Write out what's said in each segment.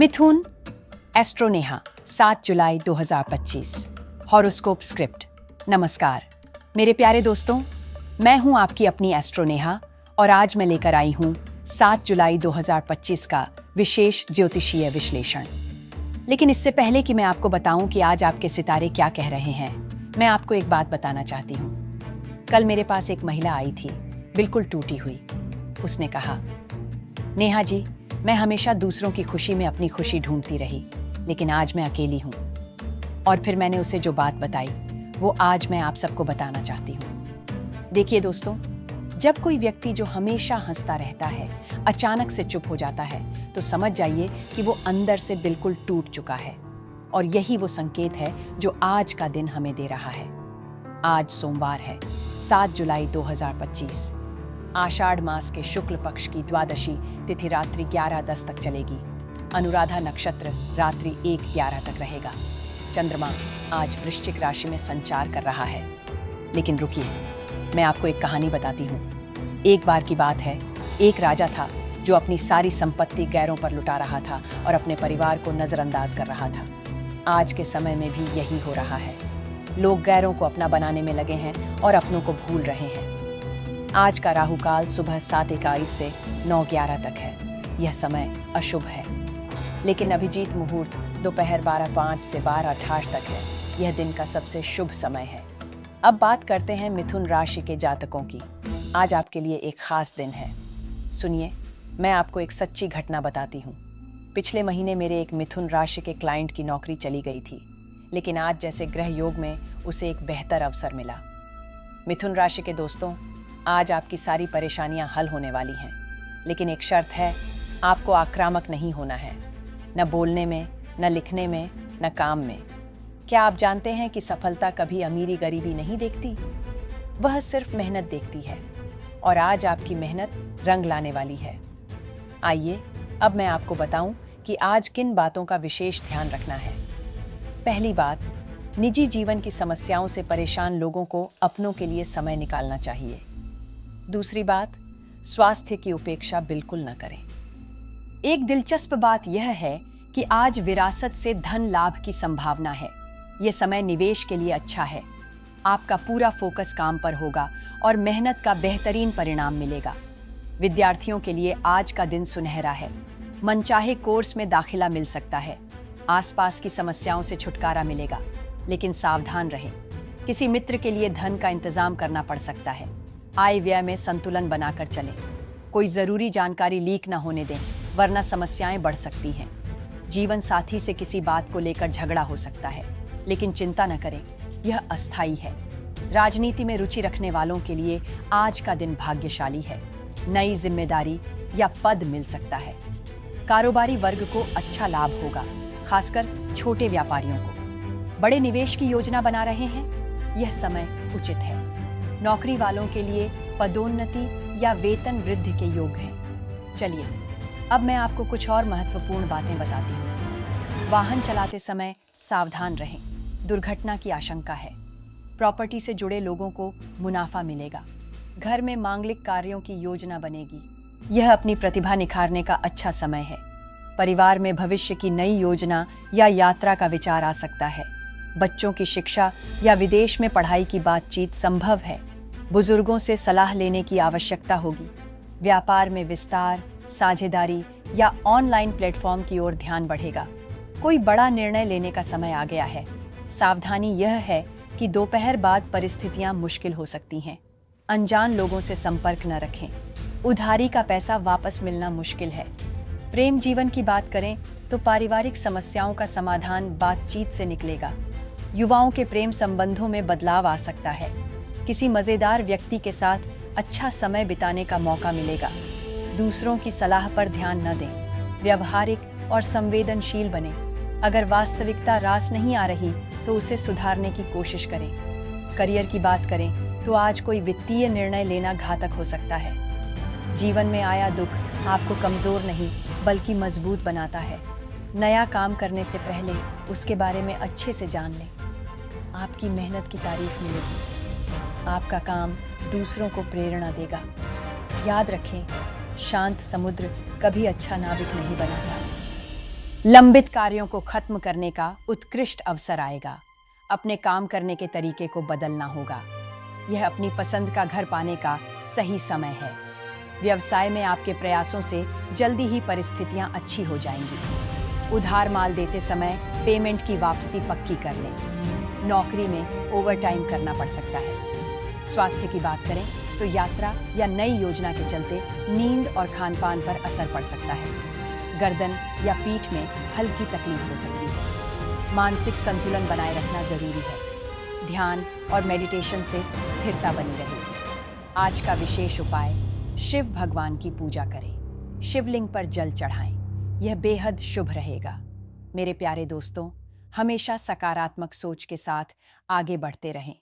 मिथुन, एस्ट्रोनेहा, 7 जुलाई 2025। Horoscope script. नमस्कार मेरे प्यारे दोस्तों, मैं हूं आपकी अपनी एस्ट्रोनेहा और आज मैं लेकर आई हूं 7 जुलाई 2025 का विशेष ज्योतिषीय विश्लेषण। लेकिन इससे पहले कि मैं आपको बताऊं कि आज आपके सितारे क्या कह रहे हैं, मैं आपको एक बात बताना चाहती हूं। कल मेरे पास एक महिला आई थी, बिल्कुल टूटी हुई। उसने कहा, नेहा जी, मैं हमेशा दूसरों की खुशी में अपनी खुशी ढूंढती रही, लेकिन आज मैं अकेली हूं। और फिर मैंने उसे जो बात बताई वो आज मैं आप सबको बताना चाहती हूं। देखिए दोस्तों, जब कोई व्यक्ति जो हमेशा हंसता रहता है अचानक से चुप हो जाता है तो समझ जाइए कि वो अंदर से बिल्कुल टूट चुका है। और यही वो संकेत है जो आज का दिन हमें दे रहा है। आज सोमवार है, 7 जुलाई 2025। आषाढ़ मास के शुक्ल पक्ष की द्वादशी तिथि रात्रि 11:10 तक चलेगी। अनुराधा नक्षत्र रात्रि 1:11 तक रहेगा। चंद्रमा आज वृश्चिक राशि में संचार कर रहा है। लेकिन रुकिए, मैं आपको एक कहानी बताती हूँ। एक बार की बात है, एक राजा था जो अपनी सारी संपत्ति गैरों पर लुटा रहा था और अपने परिवार को नजरअंदाज कर रहा था। आज के समय में भी यही हो रहा है। लोग गैरों को अपना बनाने में लगे हैं और अपनों को भूल रहे हैं। आज का राहु काल सुबह 7:21 से 9:11 तक है। यह समय अशुभ है। लेकिन अभिजीत मुहूर्त दोपहर 12:05 से 12:28 तक है। यह दिन का सबसे शुभ समय है। अब बात करते हैं मिथुन राशि के जातकों की। आज आपके लिए एक खास दिन है। सुनिए, मैं आपको एक सच्ची घटना बताती हूँ। पिछले महीने मेरे एक मिथुन राशि के क्लाइंट की नौकरी चली गई थी, लेकिन आज जैसे ग्रह योग में उसे एक बेहतर अवसर मिला। मिथुन राशि के दोस्तों, आज आपकी सारी परेशानियां हल होने वाली हैं, लेकिन एक शर्त है, आपको आक्रामक नहीं होना है, न बोलने में, न लिखने में, न काम में। क्या आप जानते हैं कि सफलता कभी अमीरी गरीबी नहीं देखती, वह सिर्फ मेहनत देखती है। और आज आपकी मेहनत रंग लाने वाली है। आइए अब मैं आपको बताऊं कि आज किन बातों का विशेष ध्यान रखना है। पहली बात, निजी जीवन की समस्याओं से परेशान लोगों को अपनों के लिए समय निकालना चाहिए। दूसरी बात, स्वास्थ्य की उपेक्षा बिल्कुल न करें। एक दिलचस्प बात यह है कि आज विरासत से धन लाभ की संभावना है। यह समय निवेश के लिए अच्छा है। आपका पूरा फोकस काम पर होगा और मेहनत का बेहतरीन परिणाम मिलेगा। विद्यार्थियों के लिए आज का दिन सुनहरा है। मनचाहे कोर्स में दाखिला मिल सकता है। आसपास की समस्याओं से छुटकारा मिलेगा, लेकिन सावधान रहें। किसी मित्र के लिए धन का इंतजाम करना पड़ सकता है। आय व्यय में संतुलन बनाकर चलें। कोई जरूरी जानकारी लीक न होने दें, वरना समस्याएं बढ़ सकती हैं। जीवन साथी से किसी बात को लेकर झगड़ा हो सकता है, लेकिन चिंता न करें, यह अस्थायी है। राजनीति में रुचि रखने वालों के लिए आज का दिन भाग्यशाली है। नई जिम्मेदारी या पद मिल सकता है। कारोबारी वर्ग को अच्छा लाभ होगा, खासकर छोटे व्यापारियों को। बड़े निवेश की योजना बना रहे हैं, यह समय उचित है। नौकरी वालों के लिए पदोन्नति या वेतन वृद्धि के योग हैं। चलिए अब मैं आपको कुछ और महत्वपूर्ण बातें बताती हूँ। वाहन चलाते समय सावधान रहें, दुर्घटना की आशंका है। प्रॉपर्टी से जुड़े लोगों को मुनाफा मिलेगा। घर में मांगलिक कार्यों की योजना बनेगी। यह अपनी प्रतिभा निखारने का अच्छा समय है। परिवार में भविष्य की नई योजना या यात्रा का विचार आ सकता है। बच्चों की शिक्षा या विदेश में पढ़ाई की बातचीत संभव है। बुजुर्गों से सलाह लेने की आवश्यकता होगी। व्यापार में विस्तार, साझेदारी या ऑनलाइन प्लेटफॉर्म की ओर ध्यान बढ़ेगा। कोई बड़ा निर्णय लेने का समय आ गया है। सावधानी यह है कि दोपहर बाद परिस्थितियां मुश्किल हो सकती हैं। अनजान लोगों से संपर्क न रखें। उधारी का पैसा वापस मिलना मुश्किल है। प्रेम जीवन की बात करें तो पारिवारिक समस्याओं का समाधान बातचीत से निकलेगा। युवाओं के प्रेम संबंधों में बदलाव आ सकता है। किसी मजेदार व्यक्ति के साथ अच्छा समय बिताने का मौका मिलेगा। दूसरों की सलाह पर ध्यान न दें। व्यवहारिक और संवेदनशील बनें। अगर वास्तविकता रास नहीं आ रही तो उसे सुधारने की कोशिश करें। करियर की बात करें तो आज कोई वित्तीय निर्णय लेना घातक हो सकता है। जीवन में आया दुख आपको कमजोर नहीं बल्कि मजबूत बनाता है। नया काम करने से पहले उसके बारे में अच्छे से जान लें। आपकी मेहनत की तारीफ मिलेगी। आपका काम दूसरों को प्रेरणा देगा। याद रखें, शांत समुद्र कभी अच्छा नाविक नहीं बनाता। लंबित कार्यों को खत्म करने का उत्कृष्ट अवसर आएगा। अपने काम करने के तरीके को बदलना होगा। यह अपनी पसंद का घर पाने का सही समय है। व्यवसाय में आपके प्रयासों से जल्दी ही परिस्थितियां अच्छी हो जाएंगी। उधार माल देते समय पेमेंट की वापसी पक्की कर लें। नौकरी में ओवरटाइम करना पड़ सकता है। स्वास्थ्य की बात करें तो यात्रा या नई योजना के चलते नींद और खानपान पर असर पड़ सकता है। गर्दन या पीठ में हल्की तकलीफ हो सकती है। मानसिक संतुलन बनाए रखना जरूरी है। ध्यान और मेडिटेशन से स्थिरता बनी रहेगी। आज का विशेष उपाय, शिव भगवान की पूजा करें। शिवलिंग पर जल चढ़ाएं। यह बेहद शुभ रहेगा। मेरे प्यारे दोस्तों, हमेशा सकारात्मक सोच के साथ आगे बढ़ते रहें।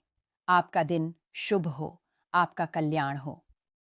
आपका दिन शुभ हो, आपका कल्याण हो।